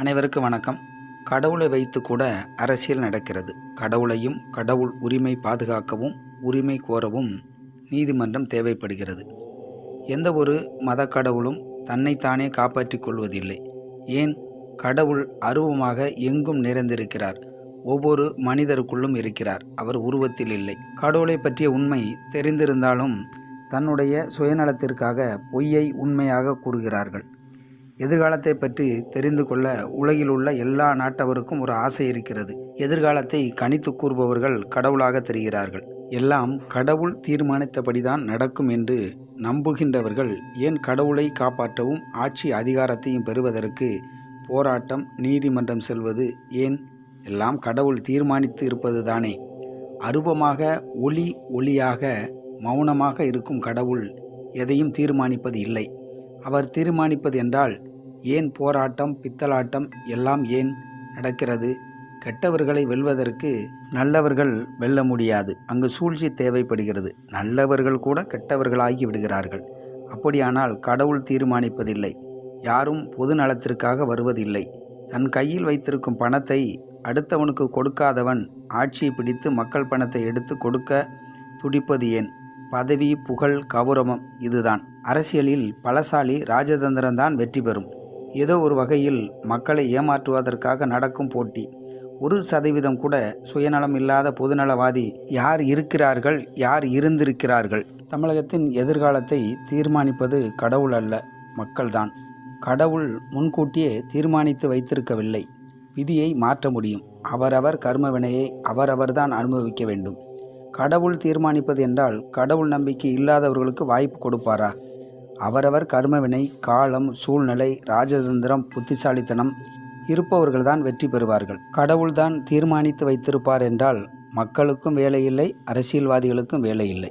அனைவருக்கும் வணக்கம். கடவுளை வைத்து கூட அரசியல் நடக்கிறது. கடவுளையும் கடவுள் உரிமை பாதுகாக்கவும் உரிமை கோரவும் நீதிமன்றம் தேவைப்படுகிறது. எந்த ஒரு மத கடவுளும் தன்னைத்தானே காப்பாற்றிக் கொள்வதில்லை. ஏன்? கடவுள் அருவமாக எங்கும் நிறைந்திருக்கிறார். ஒவ்வொரு மனிதருக்குள்ளும் இருக்கிறார். அவர் உருவத்தில் இல்லை. கடவுளை பற்றிய உண்மை தெரிந்திருந்தாலும் தன்னுடைய சுயநலத்திற்காக பொய்யை உண்மையாக கூறுகிறார்கள். எதிர்காலத்தை பற்றி தெரிந்து கொள்ள உலகில் உள்ள எல்லா நாட்டவருக்கும் ஒரு ஆசை இருக்கிறது. எதிர்காலத்தை கணித்து கூறுபவர்கள் கடவுளாக தெரிகிறார்கள். எல்லாம் கடவுள் தீர்மானித்தபடிதான் நடக்கும் என்று நம்புகின்றவர்கள் ஏன் கடவுளை காப்பாற்றவும் ஆட்சி அதிகாரத்தையும் பெறுவதற்கு போராட்டம், நீதிமன்றம் செல்வது ஏன்? எல்லாம் கடவுள் தீர்மானித்து இருப்பது தானே. அருவமாக ஒளியாக மௌனமாக இருக்கும் கடவுள் எதையும் தீர்மானிப்பது இல்லை. அவர் தீர்மானிப்பது என்றால் ஏன் போராட்டம், பித்தலாட்டம் எல்லாம் ஏன் நடக்கிறது? கெட்டவர்களை வெல்வதற்கு நல்லவர்கள் வெல்ல முடியாது. அங்கு சூழ்ச்சி தேவைப்படுகிறது. நல்லவர்கள் கூட கெட்டவர்களாகி விடுகிறார்கள். அப்படியானால் கடவுள் தீர்மானிப்பதில்லை. யாரும் பொது நலத்திற்காக வருவதில்லை. தன் கையில் வைத்திருக்கும் பணத்தை அடுத்தவனுக்கு கொடுக்காதவன் ஆட்சியை பிடித்து மக்கள் பணத்தை எடுத்து கொடுக்க துடிப்பது ஏன்? பதவி, புகழ், கௌரவம் இதுதான். அரசியலில் பலசாலி ராஜதந்திரம்தான் வெற்றி பெறும். ஏதோ ஒரு வகையில் மக்களை ஏமாற்றுவதற்காக நடக்கும் போட்டி. 1% கூட சுயநலம் இல்லாத பொதுநலவாதி யார் இருக்கிறார்கள்? யார் இருந்திருக்கிறார்கள்? தமிழகத்தின் எதிர்காலத்தை தீர்மானிப்பது கடவுள் அல்ல, மக்கள்தான். கடவுள் முன்கூட்டியே தீர்மானித்து வைத்திருக்கவில்லை. விதியை மாற்ற முடியும். அவரவர் கர்ம வினையை அவரவர்தான் அனுபவிக்க வேண்டும். கடவுள் தீர்மானிப்பது என்றால் கடவுள் நம்பிக்கை இல்லாதவர்களுக்கு வாய்ப்பு கொடுப்பாரா? அவரவர் கர்மவினை, காலம், சூழ்நிலை, ராஜதந்திரம், புத்திசாலித்தனம் இருப்பவர்கள்தான் வெற்றி பெறுவார்கள். கடவுள்தான் தீர்மானித்து வைத்திருப்பார் என்றால் மக்களுக்கும் வேலை இல்லை, அரசியல்வாதிகளுக்கும் வேலை இல்லை.